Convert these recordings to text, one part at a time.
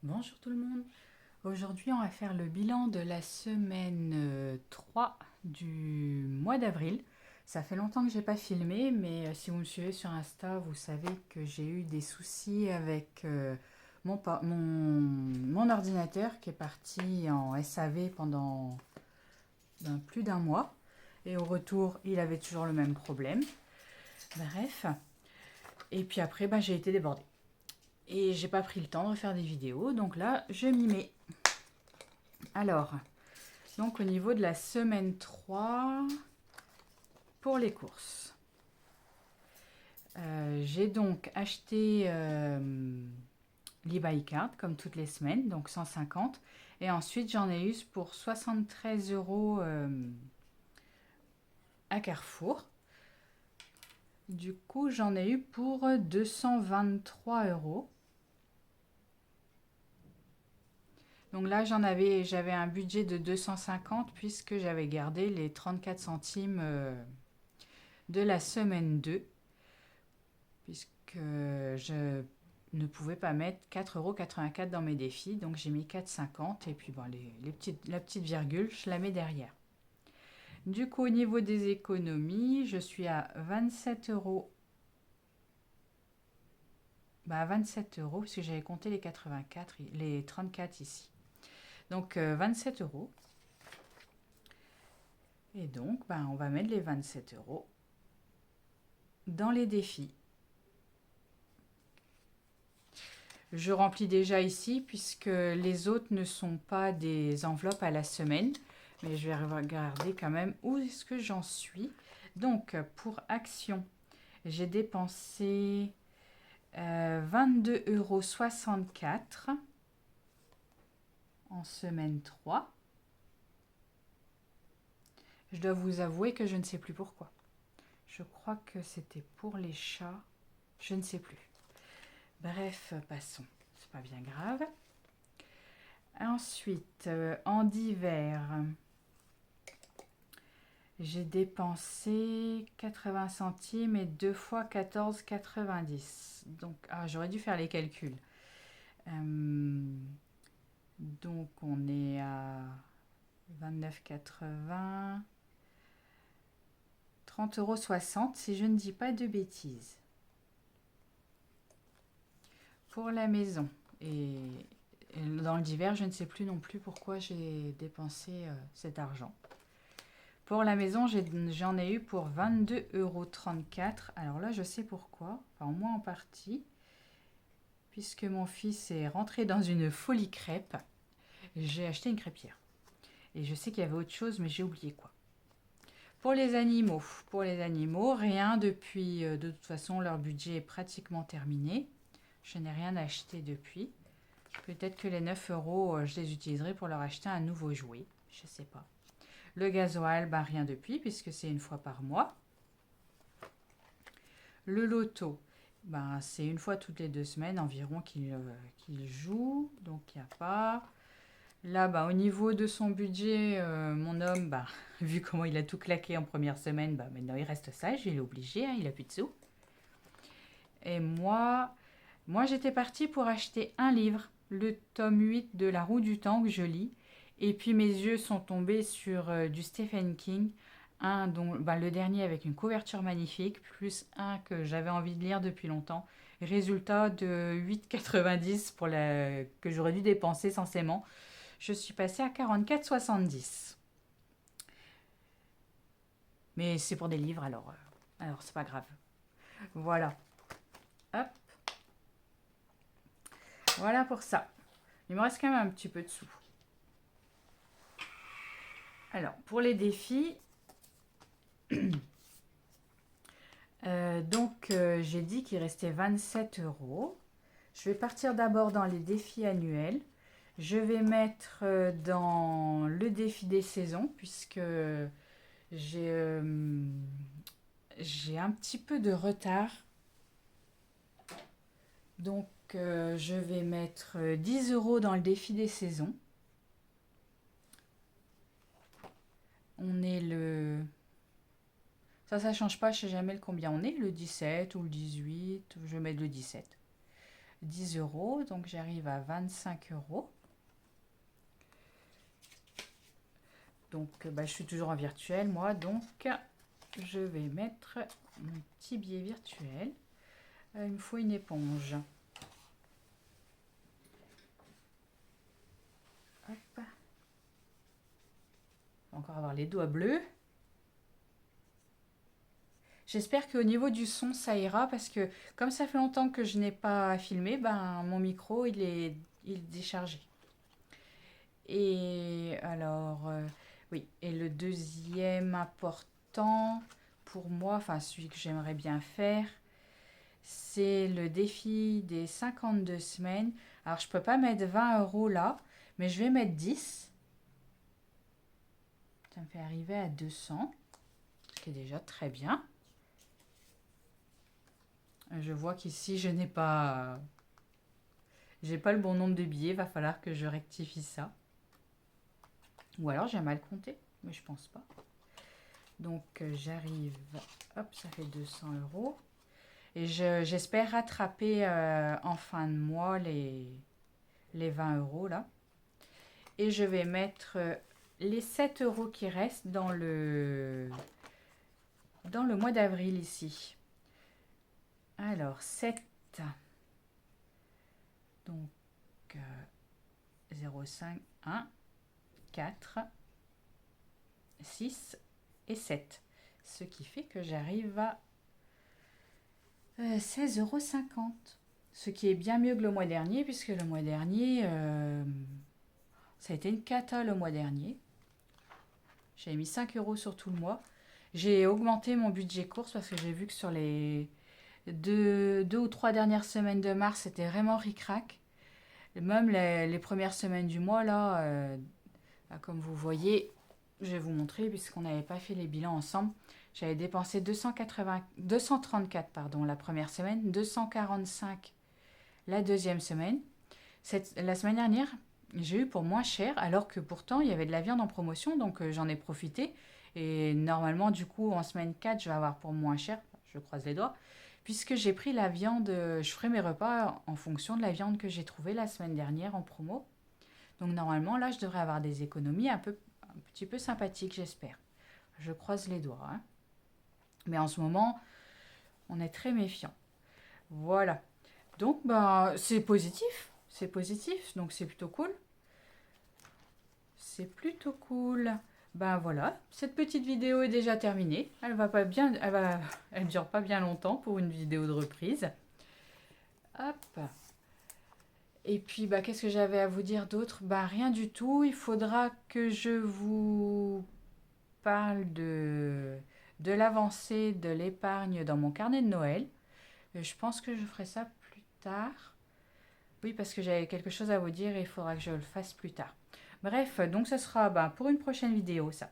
Bonjour tout le monde. Aujourd'hui, on va faire le bilan de la semaine 3 du mois d'avril. Ça fait longtemps que j'ai pas filmé, mais si vous me suivez sur Insta, vous savez que j'ai eu des soucis avec mon ordinateur qui est parti en SAV pendant plus d'un mois. Et au retour, il avait toujours le même problème. Bref. Et puis après, j'ai été débordée. Et j'ai pas pris le temps de refaire des vidéos, donc là, je m'y mets. Alors, donc au niveau de la semaine 3 pour les courses. J'ai donc acheté l'eBay Card comme toutes les semaines, donc 150. Et ensuite j'en ai eu pour 73 euros à Carrefour. Du coup j'en ai eu pour 223 euros. Donc là j'avais un budget de 250 puisque j'avais gardé les 34 centimes de la semaine 2. Puisque je ne pouvais pas mettre 4,84 € dans mes défis, donc j'ai mis 4,50 et puis la petite virgule, je la mets derrière. Du coup, au niveau des économies, je suis à 27 euros. 27 euros, parce que j'avais compté les 84, les 34 ici. Donc 27 euros. Et donc, on va mettre les 27 euros dans les défis. Je remplis déjà ici puisque les autres ne sont pas des enveloppes à la semaine. Mais je vais regarder quand même où est-ce que j'en suis. Donc, pour Action, j'ai dépensé 22,64 € en semaine 3. Je dois vous avouer que je ne sais plus pourquoi. Je crois que c'était pour les chats. Je ne sais plus. Bref, passons. C'est pas bien grave. Ensuite, en divers, j'ai dépensé 80 centimes et 2 fois 14,90. Donc, j'aurais dû faire les calculs. Donc, on est à 29,80, 30,60 € si je ne dis pas de bêtises. Pour la maison. Et dans le divers, je ne sais plus non plus pourquoi j'ai dépensé cet argent. Pour la maison, j'en ai eu pour 22,34 €. Alors là, je sais pourquoi. Enfin, au moins en partie. Puisque mon fils est rentré dans une folie crêpe, j'ai acheté une crêpière. Et je sais qu'il y avait autre chose, mais j'ai oublié quoi. Pour les animaux, rien depuis. De toute façon, leur budget est pratiquement terminé. Je n'ai rien acheté depuis. Peut-être que les 9 euros, je les utiliserai pour leur acheter un nouveau jouet. Je ne sais pas. Le gasoil, rien depuis, puisque c'est une fois par mois. Le loto, c'est une fois toutes les 2 semaines environ qu'il joue. Donc, il n'y a pas. Là, au niveau de son budget, mon homme, vu comment il a tout claqué en première semaine, maintenant il reste sage, il est obligé, il a plus de sous. Et moi j'étais partie pour acheter un livre, le tome 8 de La Roue du Temps que je lis. Et puis mes yeux sont tombés sur du Stephen King, un dont le dernier avec une couverture magnifique, plus un que j'avais envie de lire depuis longtemps. Résultat de 8,90 que j'aurais dû dépenser censément. Je suis passée à 44,70. Mais c'est pour des livres, alors c'est pas grave. Voilà. Hop. Voilà pour ça. Il me reste quand même un petit peu de sous. Alors, pour les défis, j'ai dit qu'il restait 27 euros. Je vais partir d'abord dans les défis annuels. Je vais mettre dans le défi des saisons, puisque j'ai un petit peu de retard. Donc, je vais mettre 10 euros dans le défi des saisons. On est le... Ça change pas, je sais jamais le combien on est, le 17 ou le 18, je vais mettre le 17. 10 euros. Donc j'arrive à 25 euros. Donc je suis toujours en virtuel moi. Donc je vais mettre mon petit billet virtuel. Il me faut une éponge. Hop. Encore avoir les doigts bleus. J'espère qu'au niveau du son, ça ira parce que comme ça fait longtemps que je n'ai pas filmé, mon micro, il est déchargé. Et alors, oui, et le deuxième important pour moi, enfin celui que j'aimerais bien faire, c'est le défi des 52 semaines. Alors, je ne peux pas mettre 20 euros là, mais je vais mettre 10. Ça me fait arriver à 200, ce qui est déjà très bien. Je vois qu'ici, je n'ai pas... J'ai pas le bon nombre de billets, va falloir que je rectifie ça. Ou alors j'ai mal compté, mais je pense pas. Donc j'arrive, hop, ça fait 200 euros. Et j'espère rattraper en fin de mois les 20 euros là. Et je vais mettre les 7 euros qui restent dans le mois d'avril ici. Alors 7. Donc 0,5, 1, 4, 6 et 7. Ce qui fait que j'arrive à 16,50 €. Ce qui est bien mieux que le mois dernier, puisque le mois dernier, ça a été une cata le mois dernier. J'avais mis 5 euros sur tout le mois. J'ai augmenté mon budget course parce que j'ai vu que sur les deux ou 3 dernières semaines de mars, c'était vraiment ric-rac. Même les premières semaines du mois, là, comme vous voyez, je vais vous montrer puisqu'on n'avait pas fait les bilans ensemble. J'avais dépensé 234 pardon, la première semaine, 245 la deuxième semaine. La semaine dernière, j'ai eu pour moins cher alors que pourtant il y avait de la viande en promotion, donc j'en ai profité. Et normalement, du coup, en semaine 4, je vais avoir pour moins cher, je croise les doigts, puisque j'ai pris la viande, je ferai mes repas en fonction de la viande que j'ai trouvée la semaine dernière en promo. Donc normalement, là, je devrais avoir des économies un petit peu sympathiques, j'espère. Je croise les doigts. Hein. Mais en ce moment, on est très méfiant. Voilà. Donc, c'est positif. C'est positif, donc c'est plutôt cool. C'est plutôt cool. Voilà, cette petite vidéo est déjà terminée. Elle dure pas bien longtemps pour une vidéo de reprise. Hop. Et puis, qu'est-ce que j'avais à vous dire d'autre? Rien du tout. Il faudra que je vous parle de l'avancée de l'épargne dans mon carnet de Noël. Je pense que je ferai ça plus tard. Oui, parce que j'avais quelque chose à vous dire et il faudra que je le fasse plus tard. Bref, donc ce sera pour une prochaine vidéo, ça.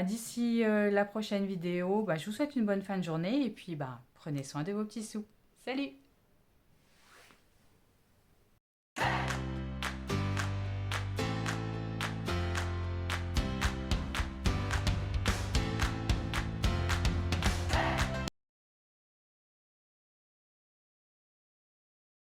D'ici la prochaine vidéo, je vous souhaite une bonne fin de journée et puis prenez soin de vos petits sous. Salut!